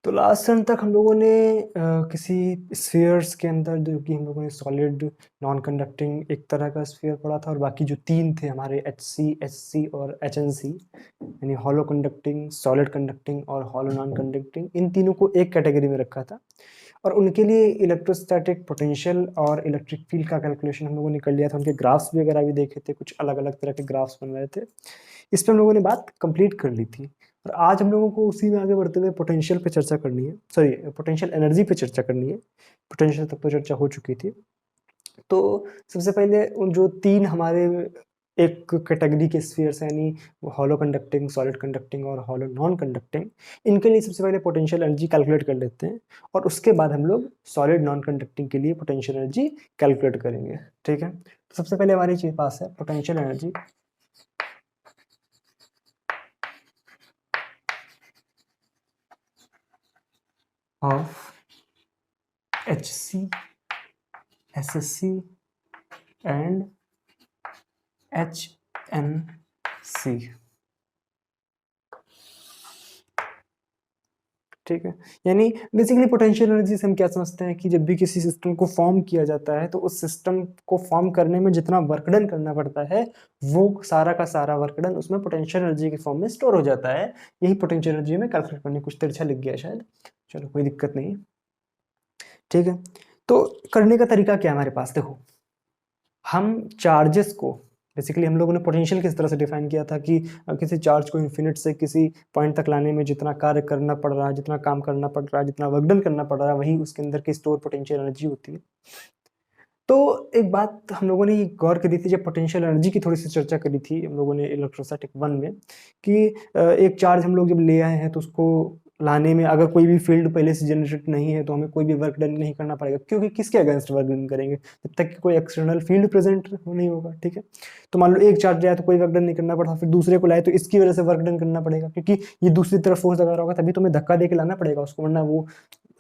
तो last term तक हम लोगों ने किसी स्फीयर्स के अंदर, जो कि हम लोगों ने सॉलिड, नॉन कंडक्टिंग एक तरह का स्फीयर पढ़ा था, और बाकी जो तीन थे हमारे HC, HC और HNC, यानी हॉलो कंडक्टिंग, सॉलिड कंडक्टिंग और हॉलो नॉन कंडक्टिंग, इन तीनों को एक कैटेगरी में रखा था। और उनके लिए इलेक्ट्रोस्टैटिक पोटेंशियल और इलेक्ट्रिक फील्ड का कैलकुलेशन हम लोगों ने कर लिया था। उनके ग्राफ्स भी वगैरह भी देखे थे, कुछ अलग अलग तरह के ग्राफ्स बन रहे थे। इस पे हम लोगों ने बात कंप्लीट कर ली थी, और आज हम लोगों को उसी में आगे बढ़ते हुए पोटेंशियल पे चर्चा करनी है, सॉरी पोटेंशियल एनर्जी पे चर्चा करनी है। पोटेंशियल तक तो चर्चा हो चुकी थी। तो सबसे पहले उन जो तीन हमारे एक कैटेगरी के स्फीयर्स हैं, यानी हॉलो कंडक्टिंग, सॉलिड कंडक्टिंग और हॉलो नॉन कंडक्टिंग, इनके लिए सबसे पहले पोटेंशियल एनर्जी कैलकुलेट कर लेते हैं, और उसके बाद हम लोग सॉलिड नॉन कंडक्टिंग के लिए पोटेंशियल एनर्जी कैलकुलेट करेंगे। ठीक है, तो सबसे पहले हमारे चीज पास है potential energy of HC, SSC and HNC। ठीक है, यानी बेसिकली पोटेंशियल एनर्जी से हम क्या समझते हैं कि जब भी किसी सिस्टम को फॉर्म किया जाता है, तो उस सिस्टम को फॉर्म करने में जितना वर्क डन करना पड़ता है, वो सारा का सारा वर्क डन उसमें पोटेंशियल एनर्जी के फॉर्म में स्टोर हो जाता है। यही पोटेंशियल एनर्जी में कैलकुलेट करने, कुछ तिरछा लिख गया शायद, चलो कोई दिक्कत नहीं। ठीक है, तो करने का तरीका क्या है हमारे पास, देखो हम चार्जेस को, बेसिकली हम लोगों ने पोटेंशियल किस तरह से डिफाइन किया था कि किसी चार्ज को इन्फिनिट से किसी पॉइंट तक लाने में जितना कार्य करना पड़ रहा है, जितना काम करना पड़ रहा है, जितना वर्क डन करना पड़ रहा है, वही उसके अंदर की स्टोर पोटेंशियल एनर्जी होती है। तो एक बात हम लोगों ने गौर करी थी जब पोटेंशियल एनर्जी की थोड़ी सी चर्चा करी थी हम लोगों ने इलेक्ट्रोस्टैटिक 1 में, कि एक चार्ज हम लोग जब ले आए हैं तो उसको लाने में अगर कोई भी फील्ड पहले से जनरेट नहीं है तो हमें कोई भी वर्क डन नहीं करना पड़ेगा, क्योंकि किसके अगेंस्ट वर्क डन करेंगे जब तक कि कोई एक्सटर्नल फील्ड प्रेजेंट नहीं होगा। ठीक है, तो मान लो एक चार्ज लाया तो कोई वर्क डन नहीं करना पड़ा, फिर दूसरे को लाए तो इसकी वजह से वर्क डन करना पड़ेगा, क्योंकि ये दूसरी तरफ फोर्स लगा रहा होगा, तभी तुम्हें धक्का दे के लाना पड़ेगा उसको, वरना वो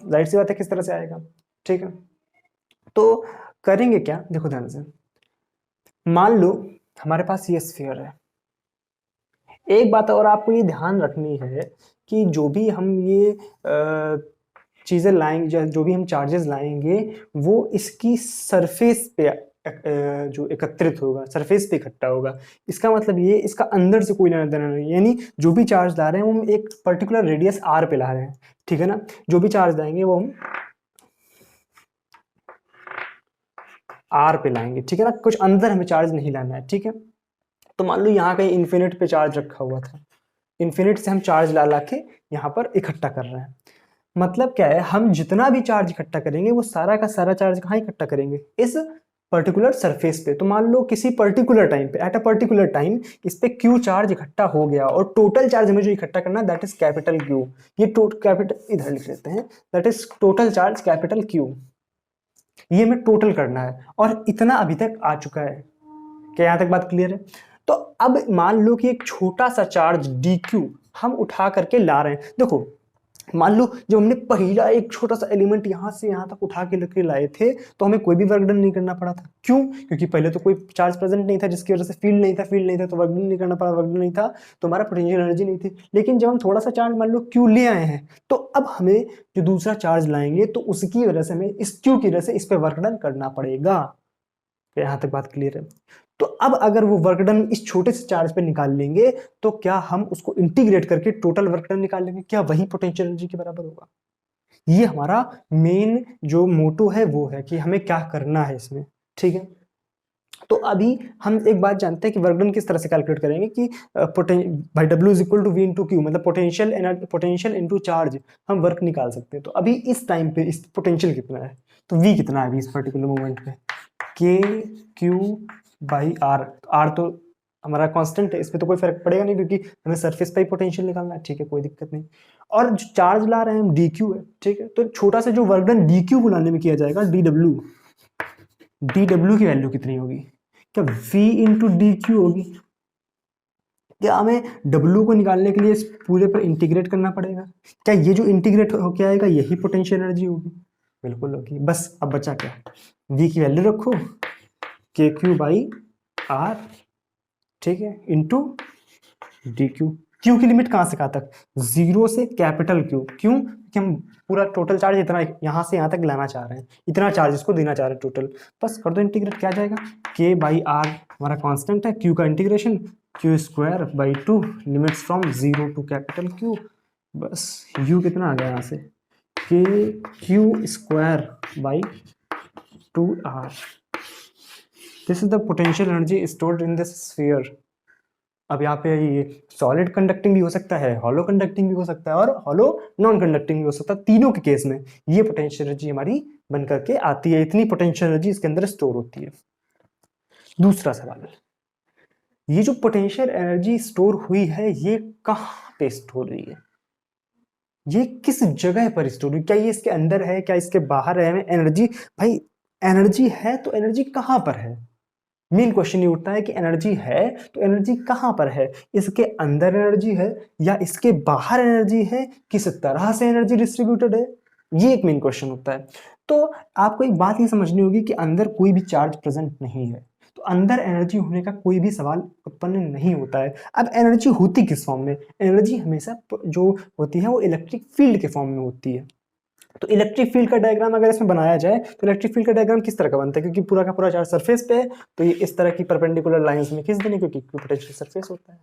जाहिर सी बात है किस तरह से आएगा। ठीक है, तो करेंगे क्या, देखो ध्यान से, मान लो हमारे पास ये स्फीयर है। एक बात और आपको ये ध्यान रखनी है कि जो भी हम ये चीजें लाएंगे, जो भी हम चार्जेस लाएंगे, वो इसकी सरफेस पे जो एकत्रित होगा, सरफेस पे इकट्ठा होगा। इसका मतलब ये इसका अंदर से कोई लेना देना नहीं, यानी जो भी चार्ज ला रहे हैं वो हम एक पर्टिकुलर रेडियस R पे ला रहे हैं। ठीक है ना, जो भी चार्ज लाएंगे वो हम R पे लाएंगे। ठीक है ना, कुछ अंदर हमें चार्ज नहीं लाना है। ठीक है, तो मान लो यहाँ कहीं इन्फिनिट पे चार्ज रखा हुआ था, इन्फिनिट से हम चार्ज ला ला के यहाँ पर इकट्ठा कर रहे हैं। मतलब क्या है, हम जितना भी चार्ज इकट्ठा करेंगे वो सारा का सारा चार्ज कहाँ इकट्ठा करेंगे, इस पर्टिकुलर सरफेस पे। तो मान लो किसी पर्टिकुलर टाइम पे, एट अ पर्टिकुलर टाइम, इस पे Q चार्ज इकट्ठा हो गया, और टोटल चार्ज हमें जो इकट्ठा करना है दैट इज कैपिटल Q। ये कैपिटल इधर लिख लेते हैं, that is total charge capital Q। ये हमें टोटल करना है, और इतना अभी तक आ चुका है। क्या यहां तक बात क्लियर है? तो अब मान लो कि एक छोटा सा चार्ज dq हम उठा करके ला रहे हैं। देखो मान लो जब हमने पहला एक छोटा सा एलिमेंट यहां से यहां तक उठा के लेके लाए थे, तो हमें कोई भी वर्क डन नहीं करना पड़ा था। क्यों? क्योंकि पहले तो कोई चार्ज प्रेजेंट नहीं था, जिसकी वजह से फील्ड नहीं था, फील्ड नहीं था तो वर्क डन नहीं करना पड़ा, वर्क डन नहीं था तो हमारा पोटेंशियल एनर्जी नहीं थी। लेकिन जब हम थोड़ा सा चार्ज मान लो क्यू ले आए हैं, तो अब हमें जो दूसरा चार्ज लाएंगे तो उसकी वजह से हमें इस क्यू की वजह से इस पर वर्क डन करना पड़ेगा। यहां तक बात क्लियर है? तो अब अगर वो वर्क डन इस छोटे से चार्ज पे निकाल लेंगे, तो क्या हम उसको इंटीग्रेट करके टोटल वर्क डन निकाल लेंगे? क्या वही पोटेंशियल एनर्जी के बराबर होगा? ये हमारा मेन जो मोटो है वो है कि हमें क्या करना है इसमें। ठीक है, तो अभी हम एक बात जानते हैं कि वर्क डन किस तरह से कैलकुलेट करेंगे कि भाई W is equal to V into Q, मतलब potential energy, potential into charge, हम वर्क निकाल सकते हैं। तो अभी इस टाइम पे इस पोटेंशियल कितना है, तो V कितना है अभी इस पर्टिकुलर मोमेंट पे, के क्यू बाई आर। आर तो हमारा कांस्टेंट है, इस पे तो कोई फर्क पड़ेगा नहीं क्योंकि हमें सरफेस पे ही पोटेंशियल निकालना है। ठीक है, कोई दिक्कत नहीं। और जो चार्ज ला रहे हैं हम डी क्यू है। ठीक है, तो छोटा सा जो वर्क डन डी क्यू को लाने में किया जाएगा, डी डब्ल्यू, डी डब्ल्यू की वैल्यू कितनी होगी? क्या वी इंटू डी क्यू होगी? क्या हमें डब्ल्यू को निकालने के लिए इस पूरे पर इंटीग्रेट करना पड़ेगा? क्या ये जो इंटीग्रेट होके आएगा यही पोटेंशियल एनर्जी होगी? बिल्कुल होगी। बस अब बचा क्या, वी की वैल्यू रखो KQ बाई आर, ठीक है, इंटू DQ। क्यू की लिमिट कहाँ से कहाँ तक, 0 से कैपिटल क्यू। क्यों? कि हम पूरा टोटल चार्ज इतना यहाँ से यहाँ तक लाना चाह रहे हैं, इतना चार्ज इसको देना चाह रहे हैं टोटल। बस कर दो इंटीग्रेट, क्या जाएगा, k बाई आर हमारा कांस्टेंट है, क्यू का integration Q square by 2 limits from 0 to capital Q. बस u कितना आ गया यहाँ से, k Q square by 2r। This is the potential energy stored in this sphere. अब यहाँ पे ये सॉलिड कंडक्टिंग भी हो सकता है, हॉलो कंडक्टिंग भी हो सकता है, और हॉलो नॉन कंडक्टिंग भी हो सकता है। तीनों के केस में ये पोटेंशियल एनर्जी हमारी बन करके आती है, इतनी पोटेंशियल एनर्जी इसके अंदर स्टोर होती है। दूसरा सवाल, ये जो पोटेंशियल एनर्जी स्टोर हुई है ये कहाँ पे स्टोर हुई है, ये किस जगह पर स्टोर हुई, क्या ये इसके अंदर है, क्या इसके बाहर है? एनर्जी, भाई एनर्जी है तो एनर्जी कहाँ पर है? मेन क्वेश्चन ये उठता है कि एनर्जी है तो एनर्जी कहाँ पर है, इसके अंदर एनर्जी है या इसके बाहर एनर्जी है, किस तरह से एनर्जी डिस्ट्रीब्यूटेड है, ये एक मेन क्वेश्चन होता है। तो आपको एक बात ये समझनी होगी कि अंदर कोई भी चार्ज प्रेजेंट नहीं है, तो अंदर एनर्जी होने का कोई भी सवाल उत्पन्न नहीं होता है। अब एनर्जी होती किस फॉर्म में, एनर्जी हमेशा जो होती है वो इलेक्ट्रिक फील्ड के फॉर्म में होती है। तो इलेक्ट्रिक फील्ड का डायग्राम अगर इसमें बनाया जाए तो इलेक्ट्रिक फील्ड का डायग्राम किस तरह का बनता है, क्योंकि पूरा का पूरा चार्ज सरफेस पे है तो ये इस तरह की परपेंडिकुलर लाइंस में खींच देंगे क्योंकि पोटेंशियल सरफेस होता है।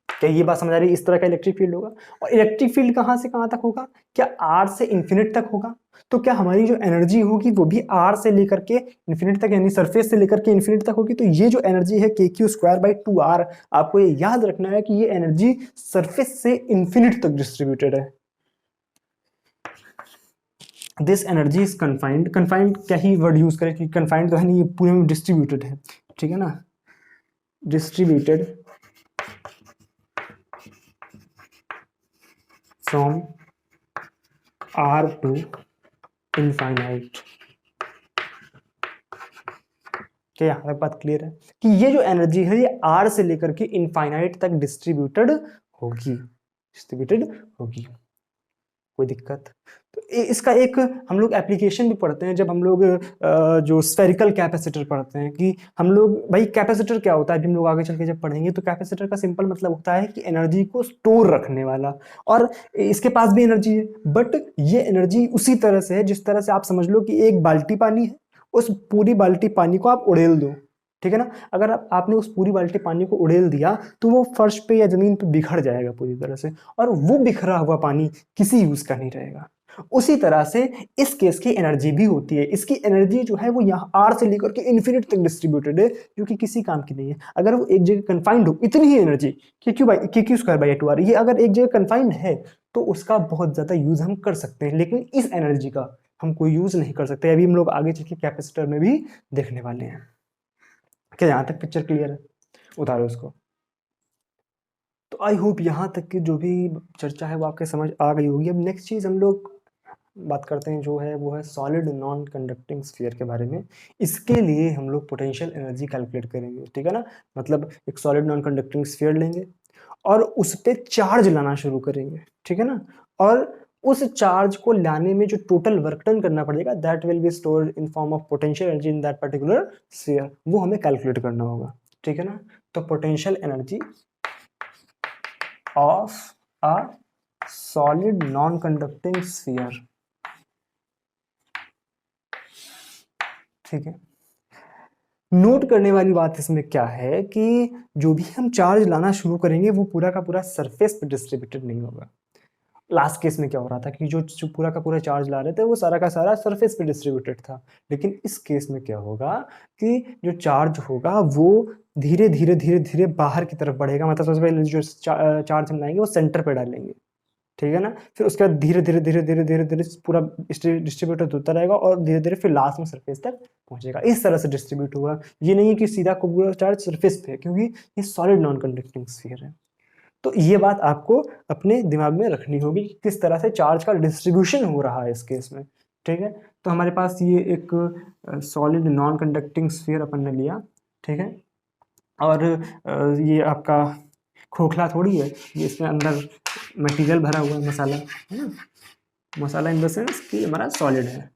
क्या ये बात समझ आ रही है? इस तरह का इलेक्ट्रिक फील्ड होगा, और इलेक्ट्रिक फील्ड कहां से कहां तक होगा, क्या आर से इंफिनिट तक होगा? तो क्या हमारी जो एनर्जी होगी वो भी आर से लेकर के इंफिनिट तक, यानी सरफेस से लेकर के इंफिनिट तक होगी? तो ये जो एनर्जी है के क्यू स्क्वायर बाई 2r, आपको ये याद रखना है कि ये एनर्जी सरफेस से इंफिनिट तक डिस्ट्रीब्यूटेड है। This energy is confined, confined क्या ही वर्ड यूज करें कि कन्फाइंड तो है नहीं, ये पूरे में डिस्ट्रीब्यूटेड है, ठीक है ना, distributed from r to infinite. क्या यहाँ तक बात क्लियर है कि ये जो एनर्जी है ये r से लेकर के इनफाइनाइट तक डिस्ट्रीब्यूटेड होगी, कोई दिक्कत? तो इसका एक हम लोग एप्लीकेशन भी पढ़ते हैं जब हम लोग जो स्फेरिकल कैपेसिटर पढ़ते हैं, कि हम लोग, भाई कैपेसिटर क्या होता है अभी हम लोग आगे चल के जब पढ़ेंगे, तो कैपेसिटर का सिंपल मतलब होता है कि एनर्जी को स्टोर रखने वाला, और इसके पास भी एनर्जी है, बट ये एनर्जी उसी तरह से है जिस तरह से आप समझ लो कि एक बाल्टी पानी है, उस पूरी बाल्टी पानी को आप उड़ेल दो, ठीक है ना, अगर आपने उस पूरी बाल्टी पानी को उड़ेल दिया तो वो फर्श पे या जमीन पे बिखर जाएगा पूरी तरह से, और वो बिखरा हुआ पानी किसी यूज का नहीं रहेगा। उसी तरह से इस केस की एनर्जी भी होती है, इसकी एनर्जी जो है वो यहाँ आर से लेकर के इन्फिनिट तक डिस्ट्रीब्यूटेड है, जो कि किसी काम की नहीं है। अगर वो एक जगह कन्फाइंड हो, इतनी ही एनर्जी के क्यू स्क्वायर बाई 2r, ये अगर एक जगह कन्फाइंड है तो उसका बहुत ज्यादा यूज हम कर सकते हैं, लेकिन इस एनर्जी का हम कोई यूज नहीं कर सकते। अभी हम लोग आगे चल के कैपेसिटर में भी देखने वाले हैं। क्या यहाँ तक पिक्चर क्लियर है? उतारो उसको। तो आई होप यहाँ तक की जो भी चर्चा है वो आपके समझ आ गई होगी। अब नेक्स्ट चीज़ हम लोग बात करते हैं जो है वो है सॉलिड नॉन कंडक्टिंग स्फीयर के बारे में। इसके लिए हम लोग पोटेंशियल एनर्जी कैलकुलेट करेंगे, ठीक है ना, मतलब एक सॉलिड नॉन कंडक्टिंग स्फीयर लेंगे और उस पर चार्ज लाना शुरू करेंगे, ठीक है ना, और उस चार्ज को लाने में जो टोटल वर्क डन करना पड़ेगा that will be stored in form of potential energy in that particular sphere, वो हमें कैलकुलेट करना होगा, ठीक है ना। तो potential energy of a solid non conducting sphere, ठीक है। नोट करने वाली बात इसमें क्या है कि जो भी हम चार्ज लाना शुरू करेंगे वो पूरा का पूरा सरफेस पे डिस्ट्रीब्यूटेड नहीं होगा। लास्ट केस में क्या हो रहा था कि जो पूरा का पूरा चार्ज ला रहे थे वो सारा का सारा सरफेस पे डिस्ट्रीब्यूटेड था, लेकिन इस केस में क्या होगा कि जो चार्ज होगा वो धीरे धीरे धीरे धीरे बाहर की तरफ बढ़ेगा। मतलब सबसे पहले जो चार्ज हम लाएंगे वो सेंटर पे डालेंगे, ठीक है ना, फिर उसके बाद धीरे धीरे धीरे धीरे धीरे धीरे पूरा डिस्ट्रीब्यूट होता रहेगा और धीरे धीरे फिर लास्ट में सरफेस तक पहुंचेगा। इस तरह से डिस्ट्रीब्यूट होगा, ये नहीं है कि सीधा को पूरा चार्ज सरफेस पे है, क्योंकि ये सॉलिड नॉन कंडक्टिंग स्फीयर है। तो ये बात आपको अपने दिमाग में रखनी होगी कि किस तरह से चार्ज का डिस्ट्रीब्यूशन हो रहा है इस केस में, ठीक है। तो हमारे पास ये एक सॉलिड नॉन कंडक्टिंग स्फीयर अपन ने लिया, ठीक है, और ये आपका खोखला थोड़ी है, ये इसमें अंदर मटेरियल भरा हुआ है, मसाला है ना, मसाला इन द सेंस कि हमारा सॉलिड है।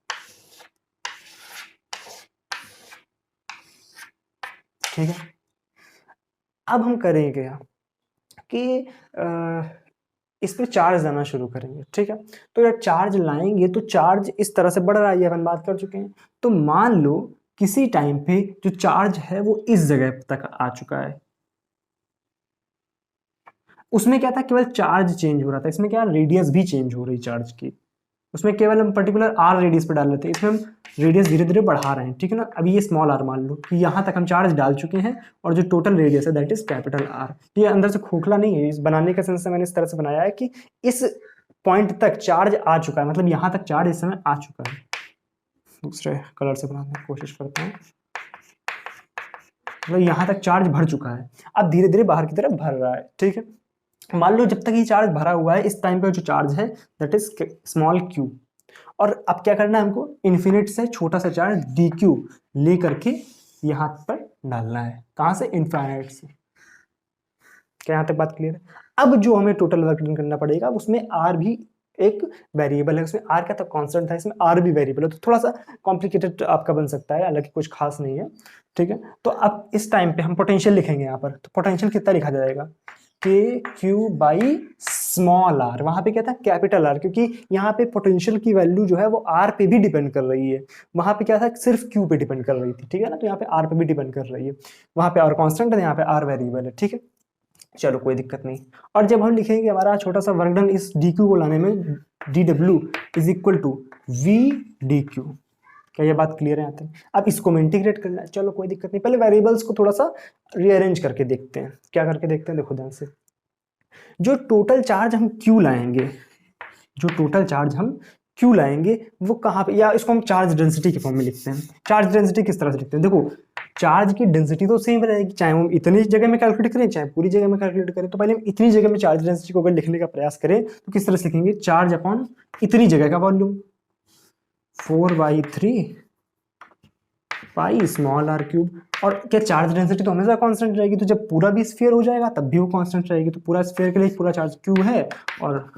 ठीक है। अब हम करेंगे क्या कि इस पे चार्ज लाना शुरू करेंगे, ठीक है। तो यार चार्ज लाएंगे तो चार्ज इस तरह से बढ़ रहा है, ये अपन बात कर चुके हैं। तो मान लो किसी टाइम पे जो चार्ज है वो इस जगह तक आ चुका है, उसमें क्या था, केवल चार्ज चेंज हो रहा था, इसमें क्या रेडियस भी चेंज हो रही चार्ज की। उसमें केवल हम पर्टिकुलर आर रेडियस पे डाल लेते हैं, इसमें हम रेडियस धीरे धीरे बढ़ा रहे हैं, ठीक है ना। अभी ये स्मॉल आर मान लो कि यहाँ तक हम चार्ज डाल चुके हैं और जो टोटल रेडियस है दैट इज कैपिटल आर। ये अंदर से खोखला नहीं है, इस बनाने का सेंस से मैंने इस तरह से बनाया है कि इस पॉइंट तक चार्ज आ चुका है, मतलब यहाँ तक चार्ज इस समय आ चुका है। दूसरे कलर से बनाने की कोशिश करते हैं, मतलब यहाँ तक चार्ज भर चुका है, अब धीरे धीरे बाहर की तरफ भर रहा है, ठीक है। मान लो जब तक ये चार्ज भरा हुआ है, इस टाइम पे जो चार्ज है दैट इज स्मॉल क्यू। और अब क्या करना है हमको, इन्फिनिट से छोटा सा चार्ज डी क्यू ले करके यहाँ पर डालना है। कहाँ से, इनफाइनाइट से। क्या यहाँ तक बात क्लियर है। अब जो हमें टोटल वर्क डन करना पड़ेगा उसमें आर भी एक वेरिएबल है, उसमें आर क्या था, कांस्टेंट था, इसमें आर भी वेरिएबल है, तो थोड़ा सा कॉम्प्लिकेटेड आपका बन सकता है, हालांकि कुछ खास नहीं है, ठीक है। तो अब इस टाइम पे हम पोटेंशियल लिखेंगे यहाँ पर, तो पोटेंशियल कितना लिखा जाएगा, के क्यू बाई स्मॉल आर। वहां पे क्या था, कैपिटल आर, क्योंकि यहाँ पे पोटेंशियल की वैल्यू जो है वो आर पे भी डिपेंड कर रही है, वहां पे क्या था, सिर्फ क्यू पे डिपेंड कर रही थी, ठीक है ना। तो यहाँ पे आर पे भी डिपेंड कर रही है, वहां पे आर कांस्टेंट है, यहाँ पे आर वेरिएबल है, ठीक है। चलो कोई दिक्कत नहीं। और जब हम लिखेंगे हमारा छोटा सा वर्क डन इस डी क्यू को लाने में, D W is equal to V D Q. क्या ये बात क्लियर है यहाँ तक। अब इसको में इंटीग्रेट करना है, चलो कोई दिक्कत नहीं, पहले वेरिएबल्स को थोड़ा सा रीअरेंज करके देखते हैं। क्या करके देखते हैं, देखो ध्यान से। जो टोटल चार्ज हम क्यू लाएंगे, जो टोटल चार्ज हम क्यू लाएंगे वो कहाँ पे, या इसको हम चार्ज डेंसिटी के फॉर्म में लिखते हैं। चार्ज डेंसिटी किस तरह से लिखते हैं, देखो चार्ज की डेंसिटी तो सेम रहेगी, चाहे हम इतनी जगह में कैलकुलेट करें चाहे पूरी जगह में कैलकुलेट करें। तो पहले हम इतनी जगह में चार्ज डेंसिटी को अगर लिखने का प्रयास करें तो किस तरह से लिखेंगे, चार्ज अपॉन इतनी जगह का volume, 4/3 pi small R cube. और क्या चार्ज डेंसिटी तो हमेशा कांस्टेंट रहेगी, तो जब पूरा भी स्फीयर हो जाएगा तब भी वो कांस्टेंट रहेगी। तो पूरा स्फीयर के लिए पूरा चार्ज क्यू है और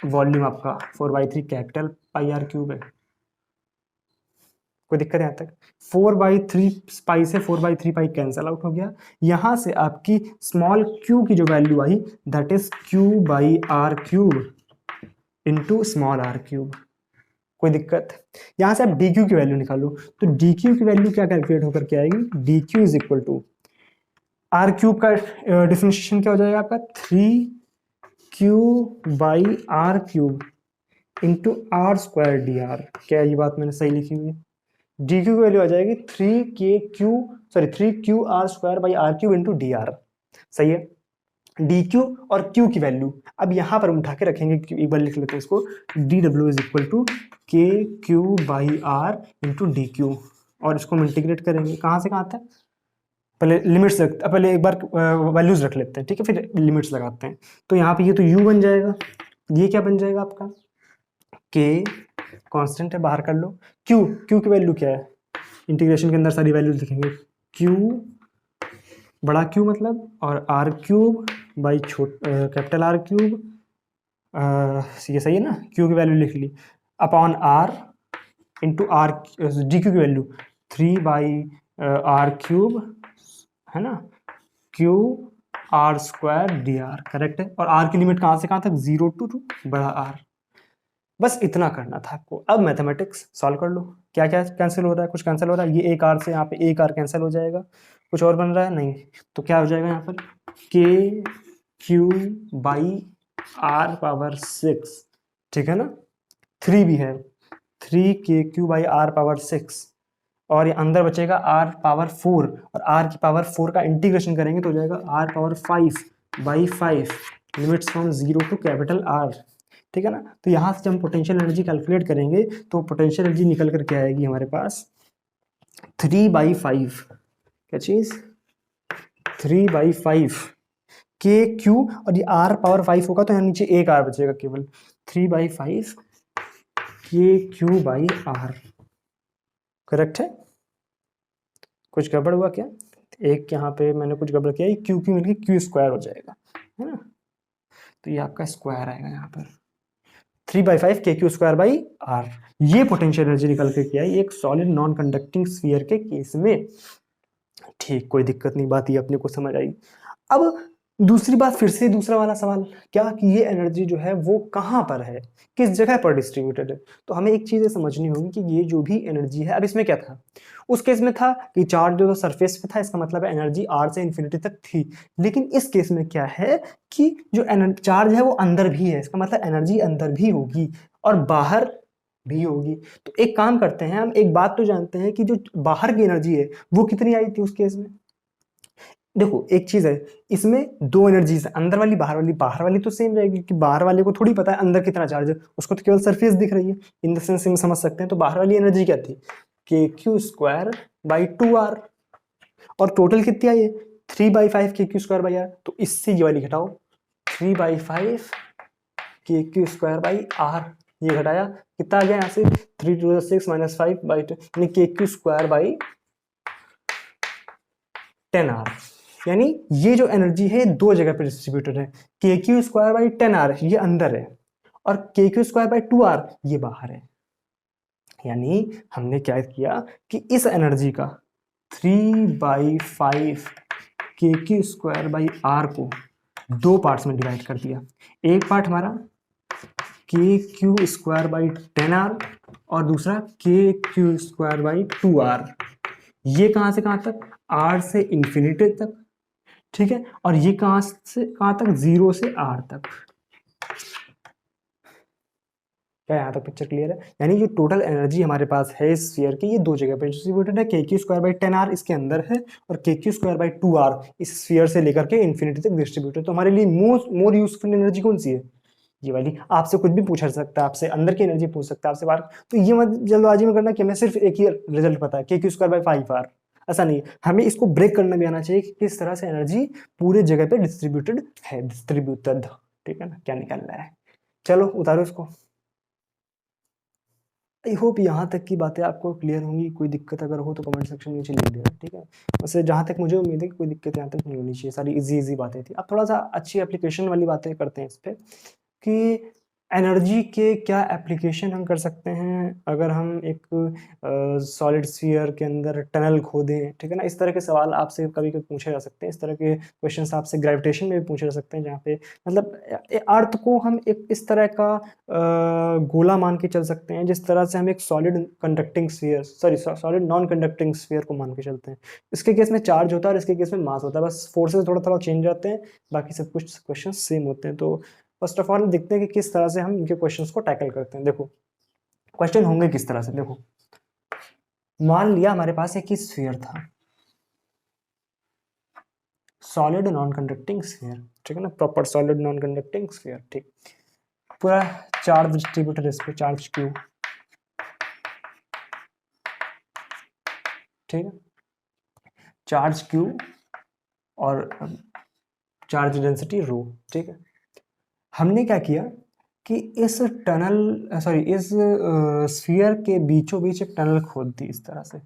वॉल्यूम आपका 4/3 कैपिटल पाई आर क्यूब है। कोई दिक्कत है यहाँ तक। 4/3 पाई से 4/3 पाई कैंसल आउट हो गया। यहां से आपकी स्मॉल क्यू की जो वैल्यू आई that is Q by R cube into small R cube. कोई दिक्कत। यहां से आप डी क्यू की वैल्यू निकालो, तो डी क्यू की वैल्यू क्या कैलकुलेट होकर के आएगी, D Q is equal to R cube का डिफरेंशिएशन क्या हो जाएगा आपका, 3q by R cube into R square D R. क्या ये बात मैंने सही लिखी हुई है। डी क्यू की वैल्यू आ जाएगी 3q R square by R cube into D R. सही है। डी क्यू और क्यू की वैल्यू अब यहां पर हम उठा के रखेंगे, एक बार लिख लेते हैं इसको, D W is equal to K Q by R into D Q. और इसको हम इंटीग्रेट करेंगे कहाँ से कहाँ तक, पहले लिमिट्स पहले एक बार वैल्यूज रख लेते हैं, ठीक है, फिर लिमिट्स लगाते हैं। तो यहाँ पे ये तो u बन जाएगा, ये क्या बन जाएगा आपका, k कांस्टेंट है, बाहर कर लो। q की वैल्यू क्या है, इंटीग्रेशन के अंदर सारी वैल्यूज लिखेंगे, q बड़ा Q मतलब, और R cube by capital R cube, ये सही है ना। Q की वैल्यू लिख ली upon R into R, D Q की वैल्यू 3/r क्यूब है ना, Q R square D R, correct है। और आर की लिमिट कहाँ से कहाँ तक, 0 to 2 बड़ा आर। बस इतना करना था आपको। अब मैथमेटिक्स सॉल्व कर लो। क्या क्या कैंसिल हो रहा है, कुछ कैंसिल हो रहा है, ये एक आर से यहाँ पे एक आर कैंसिल हो जाएगा, कुछ और बन रहा है नहीं। तो क्या हो जाएगा यहाँ पर, के क्यू बाई आर पावर 6, ठीक है ना। 3 भी है, 3k/r⁴, और ये अंदर बचेगा r⁴, और r की पावर 4 का इंटीग्रेशन करेंगे तो हो जाएगा r⁵/5 limits from 0 to capital R, ठीक है ना। तो यहाँ से जब हम पोटेंशियल एनर्जी कैलकुलेट करेंगे तो पोटेंशियल एनर्जी निकल करके आएगी हमारे पास 3/5, क्या चीज, 3/5 के क्यू, और ये r⁵ होगा तो यहाँ नीचे एक r बचेगा केवल, 3/5 के क्यू बाई आर। करेक्ट है। कुछ गड़बड़ हुआ क्या, एक यहाँ पे मैंने कुछ गड़बड़ किया, क्यू क्यू मिलकर क्यू स्क्वायर हो जाएगा, है ना। तो ये आपका स्क्वायर आएगा यहाँ पर, 3/5 के क्यू स्क्वायर बाई आर। ये पोटेंशियल एनर्जी निकल के क्या है एक सॉलिड नॉन कंडक्टिंग स्फीयर के केस में। ठीक, कोई दिक्कत नहीं, बात ये अपने को समझ आई। अब दूसरी बात, फिर से दूसरा वाला सवाल, क्या कि ये एनर्जी जो है वो कहाँ पर है, किस जगह पर डिस्ट्रीब्यूटेड है। तो हमें एक चीज़ समझनी होगी कि ये जो भी एनर्जी है, अब इसमें क्या था, उस केस में था कि चार्ज जो सरफेस पे था, इसका मतलब है एनर्जी आर से इन्फिनिटी तक थी। लेकिन इस केस में क्या है कि जो चार्ज है वो अंदर भी है, इसका मतलब एनर्जी अंदर भी होगी और बाहर भी होगी। तो एक काम करते हैं, हम एक बात तो जानते हैं कि जो बाहर की एनर्जी है वो कितनी आई थी उस केस में। देखो एक चीज है, इसमें दो एनर्जीज है, अंदर वाली बाहर वाली। बाहर वाली तो सेम रहेगी क्योंकि बाहर वाले को थोड़ी पता है अंदर कितना चार्ज है, उसको तो केवल सरफेस दिख रही है। इन द सेंस हम समझ सकते हैं। तो बाहर वाली एनर्जी क्या थी, के क्यू स्क्वायर बाई 2r, और टोटल कितनी आई है 3/5 के क्यू स्क्वायर बाई आर। तो इससे ये वाली घटाओ, 3/5 के क्यू स्क्वायर बाई आर, ये घटाया कितना आ गया यहाँ से, 3 to the 6 - 5/2, यानी के क्यू स्क्वायर बाई 10r। यानी ये जो एनर्जी है दो जगह पे डिस्ट्रीब्यूटेड है, के क्यू स्क्वायर बाई 10r ये अंदर है और के क्यू स्क्वायर बाई 2r ये बाहर है। यानी हमने क्या किया कि इस एनर्जी का 3/5 के क्यू स्क्वायर बाई आर को दो पार्ट्स में डिवाइड कर दिया। एक पार्ट हमारा के क्यू स्क्वायर बाई 10r और दूसरा के क्यू स्क्वायर बाई 2r। ये कहां से कहां तक, r से इंफिनिटी तक, ठीक है। और ये कहां से कहां तक, 0 से r तक। क्या यहाँ तक पिक्चर क्लियर है। यानी जो टोटल एनर्जी हमारे पास है इस स्फीयर की, ये दो जगह पे डिस्ट्रीब्यूटेड है। के क्यू स्क्वायर बाई 10r इसके अंदर है और के क्यू स्क्वायर बाई 2r इस स्फीयर से लेकर के इन्फिनिटी तक डिस्ट्रीब्यूटेड। तो हमारे लिए मोर यूजफुल एनर्जी कौन सी है, ये वाली। आपसे कुछ भी पूछा सकता है, आपसे अंदर की एनर्जी पूछ सकता है, आपसे बाहर। तो ये मत जल्दबाजी में करना कि हमें सिर्फ एक ही रिजल्ट पता है, के क्यू स्क्वायर बाई 5r। ऐसा नहीं, हमें इसको ब्रेक करना भी आना चाहिए कि किस तरह से एनर्जी पूरे जगह पे डिस्ट्रीब्यूटेड है, डिस्ट्रीब्यूटेड, ठीक है ना, क्या निकल रहा है। चलो उतारो इसको। आई होप यहाँ तक की बातें आपको क्लियर होंगी। कोई दिक्कत अगर हो तो कमेंट सेक्शन में नीचे लिख देना, ठीक है। वैसे जहाँ तक मुझे उम्मीद है कि कोई दिक्कत यहाँ तक नहीं होनी चाहिए, सारी इजी इजी बातें थी। अब थोड़ा सा अच्छी एप्लीकेशन वाली बातें करते हैं इस पर कि एनर्जी के क्या एप्लीकेशन हम कर सकते हैं अगर हम एक सॉलिड स्फीयर के अंदर टनल खोदें, ठीक है ना। इस तरह के सवाल आपसे कभी कभी पूछे जा सकते हैं। इस तरह के क्वेश्चंस आपसे ग्रेविटेशन में भी पूछे जा सकते हैं, जहाँ पे मतलब अर्थ को हम एक इस तरह का गोला मान के चल सकते हैं जिस तरह से हम एक solid conducting sphere, solid non conducting sphere को मान के चलते हैं। इसके केस में चार्ज होता है और इसके केस में मास होता है, बस फोर्सेस थोड़ा थोड़ा चेंज रहते हैं, बाकी सब कुछ क्वेश्चन सेम होते हैं। तो फर्स्ट ऑफ ऑल देखते हैं कि किस तरह से हम इनके क्वेश्चंस को टैकल करते हैं। देखो क्वेश्चन होंगे किस तरह से, देखो मान लिया हमारे पास एक ही स्फीयर था, सॉलिड नॉन कंडक्टिंग स्फीयर, ठीक है ना, proper solid non conducting sphere, ठीक। पूरा चार्ज डिस्ट्रीब्यूटेड इस पे, चार्ज क्यू, ठीक है, चार्ज क्यू और चार्ज डेंसिटी रो, ठीक है। हमने क्या किया कि इस टनल सॉरी इस स्फीयर के बीचों बीच एक टनल खोद दी इस तरह से,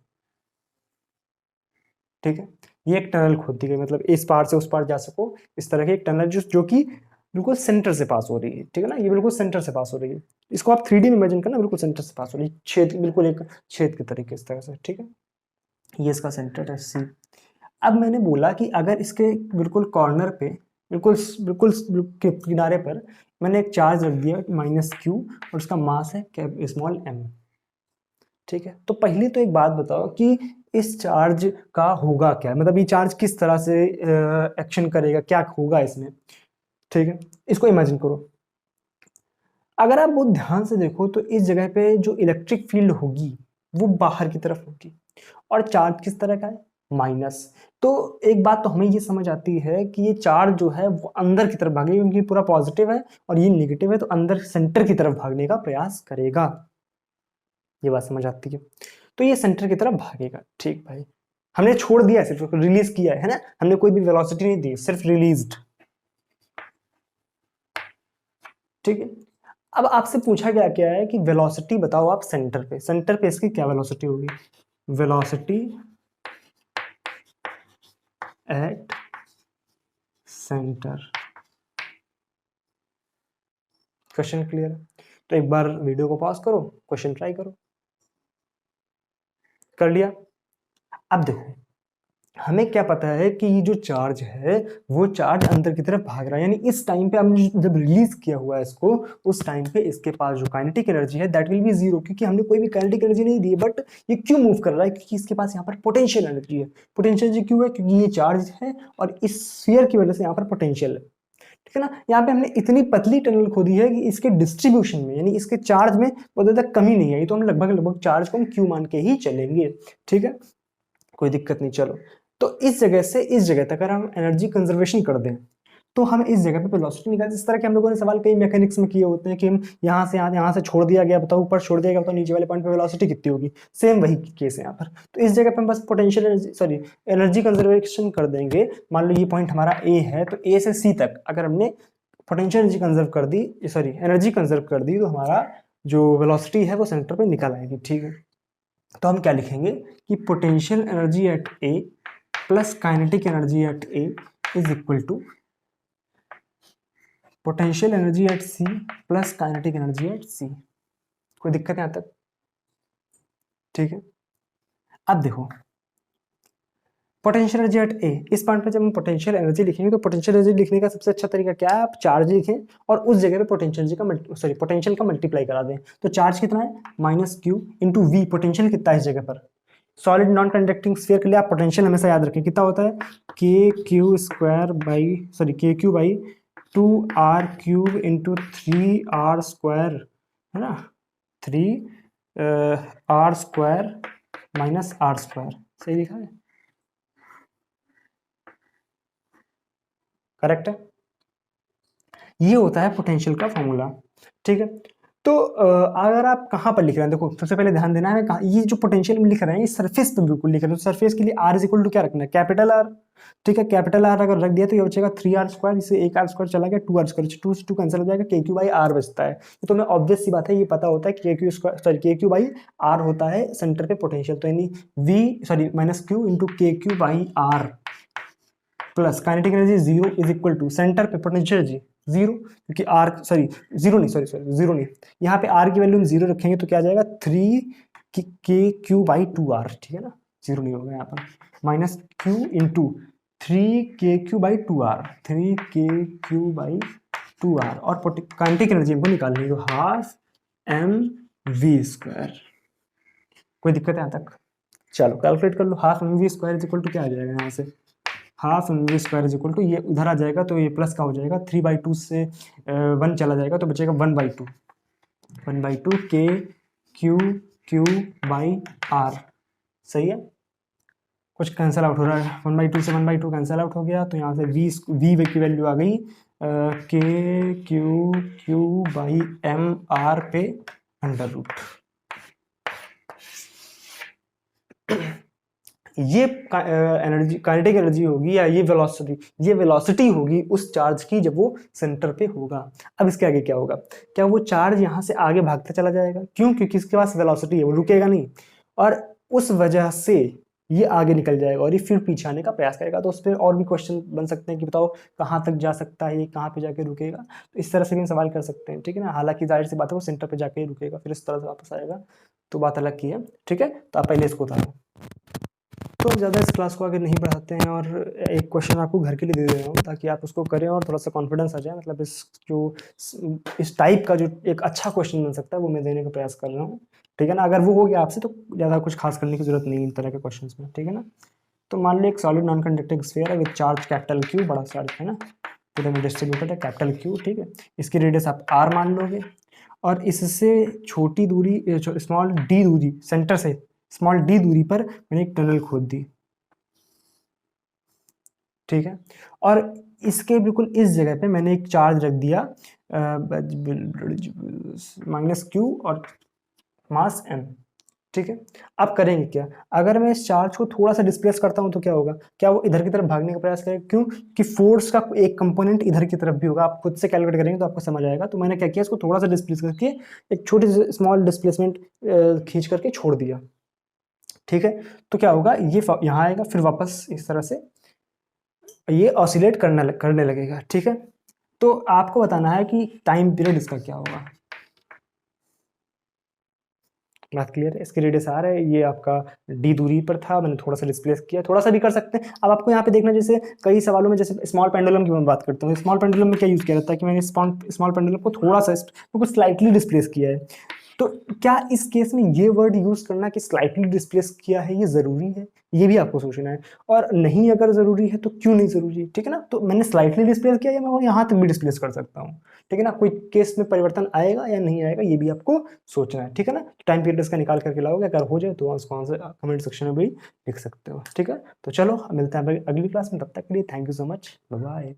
ठीक है। ये एक टनल खोद दी गई, मतलब इस पार से उस पार जा सको, इस तरह की एक टनल जो कि बिल्कुल सेंटर से पास हो रही है, ठीक है ना। ये बिल्कुल सेंटर से पास हो रही है, इसको आप 3D में इमेजिन करना, बिल्कुल सेंटर से पास हो रही है, छेद, बिल्कुल एक छेद के तरीके इस तरह से, ठीक है। ये इसका सेंटर है सी। अब मैंने बोला कि अगर इसके बिल्कुल कॉर्नर पे, बिल्कुल बिल्कुल किनारे पर मैंने एक चार्ज रख दिया -q और उसका मास है स्मॉल m, ठीक है। तो पहले तो एक बात बताओ कि इस चार्ज का होगा क्या, मतलब ये चार्ज किस तरह से एक्शन करेगा, क्या होगा इसमें, ठीक है। इसको इमेजिन करो। अगर आप बहुत ध्यान से देखो तो इस जगह पे जो इलेक्ट्रिक फील्ड होगी वो बाहर की तरफ होगी और चार्ज किस तरह का है, माइनस। तो एक बात तो हमें ये समझ आती है कि ये चार्ज जो है वो अंदर की तरफ भागेगा, क्योंकि पूरा पॉजिटिव है और ये निगेटिव है, तो अंदर सेंटर की तरफ भागने का प्रयास करेगा। ये बात समझ आती है। तो ये सेंटर की तरफ भागेगा, ठीक भाई। हमने छोड़ दिया, सिर्फ रिलीज किया है ना, हमने कोई भी वेलोसिटी नहीं दी, सिर्फ रिलीज्ड, ठीक है। अब आपसे पूछा गया क्या है कि वेलोसिटी बताओ आप सेंटर पे, सेंटर पे इसकी क्या वेलोसिटी होगी, velocity at centre. Question clear है। तो एक बार वीडियो को पॉज करो, क्वेश्चन ट्राई करो। कर लिया। अब देखो हमें क्या पता है कि ये जो चार्ज है वो चार्ज अंदर की तरफ भाग रहा है, यानी इस टाइम पे हमने जब रिलीज किया हुआ है इसको, उस टाइम पे इसके पास जो काइनेटिक एनर्जी है दैट विल बी जीरो, क्योंकि हमने कोई भी काइनेटिक एनर्जी नहीं दी। बट ये क्यों मूव कर रहा है? क्योंकि इसके पास यहाँ पर पोटेंशियल एनर्जी है। पोटेंशियल एनर्जी क्यों है? क्योंकि ये चार्ज है और इस स्फीयर की वजह से यहाँ पर पोटेंशियल है, ठीक है ना। यहाँ पे हमने इतनी पतली टनल खोदी है कि इसके डिस्ट्रीब्यूशन में, यानी इसके चार्ज में बहुत ज्यादा कमी नहीं आई, तो हम लगभग लगभग चार्ज को हम क्यू मान के ही चलेंगे, ठीक है, कोई दिक्कत नहीं। चलो, तो इस जगह से इस जगह तक अगर हम एनर्जी कंजर्वेशन कर दें तो हम इस जगह पे वेलोसिटी निकाल। इस तरह के हम लोगों ने सवाल कई मैकेनिक्स में किए होते हैं कि हम यहाँ से छोड़ दिया गया, बताओ ऊपर छोड़ दिया गया, बताओ नीचे वाले पॉइंट पे वेलोसिटी कितनी होगी। सेम वही केस है यहाँ पर। तो इस जगह पे हम बस potential energy sorry energy conservation कर देंगे। मान लो ये पॉइंट हमारा ए है, तो ए से सी तक अगर हमने पोटेंशियल एनर्जी कंजर्व कर दी, सॉरी एनर्जी कंजर्व कर दी, तो हमारा जो वेलोसिटी है वो सेंटर पे निकल आएगी, ठीक है। तो हम क्या लिखेंगे कि potential energy at A plus kinetic energy at A is equal to potential energy at C plus kinetic energy at C. कोई दिक्कत है यहां तक? ठीक है। अब देखो पोटेंशियल एनर्जी एट ए, इस पॉइंट पे जब हम पोटेंशियल एनर्जी लिखेंगे तो पोटेंशियल एनर्जी लिखने का सबसे अच्छा तरीका क्या है? आप चार्ज लिखें और उस जगह पे पोटेंशियल का पोटेंशियल का मल्टीप्लाई करा दें। तो चार्ज कितना है? Minus Q into V. Potential कितना है इस जगह पर? सॉलिड नॉन कंडक्टिंग स्फीयर के लिए आप पोटेंशियल हमेशा याद रखें, कितना होता है? के क्यू स्क्वायर बाई के Q by 2r cube into 3r square, है ना, 3r square minus r square. सही लिखा है? करेक्ट है। ये होता है पोटेंशियल का फॉर्मूला, ठीक है। तो अगर आप कहाँ पर लिख रहे हैं, देखो सबसे पहले ध्यान देना है कहाँ, ये जो पोटेंशियल में लिख रहे हैं ये सरफेस पे बिल्कुल लिख रहे हैं। तो सरफेस के लिए r इज इक्वल टू क्या रखना है? कैपिटल R, ठीक है। कैपिटल R अगर रख दिया तो ये बचेगा 3r स्क्वायर, इससे एक r स्क्वायर चला गया, 2r स्क्वायर, 2 से 2 कैंसिल हो जाएगा, KQ बाई R बचता है। तो हमें ऑब्वियस सी बात है, ये पता होता है KQ square sorry KQ by R होता है सेंटर पे पोटेंशियल। तो यानी minus Q into KQ by R plus kinetic energy zero is equal to centre पे पोटेंशियल एनर्जी जीरो, क्योंकि जीरो नहीं, यहाँ पे आर की वैल्यू हम जीरो रखेंगे तो क्या आ जाएगा? 3KQ/2R, ठीक है ना, जीरो नहीं होगा यहाँ पर। Minus Q into 3KQ/2R, 3KQ/2R और काइनेटिक एनर्जी हमको निकालनी है, तो हाफ mv²। कोई दिक्कत है यहाँ तक? चलो कैलकुलेट कर लो। Half mv² is equal to क्या आ जाएगा यहाँ से? Half mv² is equal to, ये उधर आ जाएगा तो ये प्लस का हो जाएगा, 3/2 से 1 चला जाएगा तो बचेगा 1/2 KQ/R। सही है, कुछ कैंसिल आउट हो रहा है, 1/2 से 1/2 कैंसिल आउट हो गया, तो यहाँ से v की वैल्यू आ गई KQ/MR पे √। ये एनर्जी काइनेटिक एनर्जी होगी या ये वेलोसिटी होगी उस चार्ज की जब वो सेंटर पे होगा। अब इसके आगे क्या होगा? क्या वो चार्ज यहाँ से आगे भागता चला जाएगा? क्यों? क्योंकि इसके पास वेलोसिटी है, वो रुकेगा नहीं, और उस वजह से ये आगे निकल जाएगा और ये फिर पीछे आने का प्रयास करेगा। तो उस पर और भी क्वेश्चन बन सकते हैं कि बताओ कहाँ तक जा सकता है, ये कहाँ पे जाके रुकेगा। तो इस तरह से भी सवाल कर सकते हैं, ठीक है ना। हालांकि जाहिर सी बात है वो सेंटर पे जाके ही रुकेगा, फिर इस तरह से वापस आएगा, तो बात अलग की है, ठीक है। तो आप पहले इसको उतारो। तो ज़्यादा इस क्लास को आगे नहीं बढ़ाते हैं और एक क्वेश्चन आपको घर के लिए दे रहा हूँ ताकि आप उसको करें और थोड़ा सा कॉन्फिडेंस आ जाए। मतलब इस टाइप का जो एक अच्छा क्वेश्चन बन सकता है वो मैं देने का प्रयास कर रहा हूँ, ठीक है ना। अगर वो हो गया आपसे तो ज़्यादा कुछ खास करने की जरूरत नहीं इन तरह के क्वेश्चन में, ठीक है ना। तो मान लो एक सॉलिड नॉन कंडक्टिंग स्फीयर है विद चार्ज कैपिटल Q, बड़ा चार्ज है ना, पूरे में डिस्ट्रीब्यूटेड है कैपिटल Q, ठीक है। इसकी रेडियस आप R मान लोगे और इससे छोटी दूरी स्मॉल d दूरी, सेंटर से स्मॉल d दूरी पर मैंने एक टनल खोद दी, ठीक है। और इसके बिल्कुल इस जगह पे मैंने एक चार्ज रख दिया -Q और मास m, ठीक है। अब करेंगे क्या? अगर मैं इस चार्ज को थोड़ा सा डिस्प्लेस करता हूं तो क्या होगा? क्या वो इधर की तरफ भागने का प्रयास करेगा? क्यों? कि फोर्स का एक कंपोनेंट इधर की तरफ भी होगा। आप खुद से कैलकुलेट करेंगे तो आपको समझ आएगा। तो मैंने क्या किया, इसको थोड़ा सा डिस्प्लेस करके एक छोटी स्मॉल डिस्प्लेसमेंट खींच करके छोड़ दिया, ठीक है। तो क्या होगा, ये यहाँ आएगा, फिर वापस इस तरह से ये ऑसिलेट करने लगेगा, ठीक है। तो आपको बताना है कि टाइम पीरियड इसका क्या होगा। बात क्लियर है? इसकी रेडियस आर है, ये आपका डी दूरी पर था, मैंने थोड़ा सा डिस्प्लेस किया, थोड़ा सा भी कर सकते हैं। अब आपको यहाँ पे देखना, जैसे कई सवालों में जैसे स्मॉल पेंडुलम की मैं बात करता हूँ, स्मॉल पेंडुलम में क्या यूज़ किया जाता है कि मैंने स्मॉल पेंडुलम को थोड़ा सा कुछ स्लाइटली डिस्प्लेस किया है। तो क्या इस केस में ये वर्ड यूज करना कि स्लाइटली डिस्प्लेस किया है ये जरूरी है, ये भी आपको सोचना है। और नहीं अगर जरूरी है तो क्यों नहीं जरूरी, ठीक है ना। तो मैंने स्लाइटली डिस्प्लेस किया या मैं वो यहाँ तक भी डिस्प्लेस कर सकता हूँ, ठीक है ना। कोई केस में परिवर्तन आएगा या नहीं आएगा ये भी आपको सोचना है, ठीक है ना। टाइम पीरियड इसका निकाल करके लाओगे, अगर हो जाए तो उसको आंसर कमेंट सेक्शन में भी लिख सकते हो, ठीक है। तो चलो मिलते हैं अगली क्लास में, तब तक के लिए thank you so much, bye bye.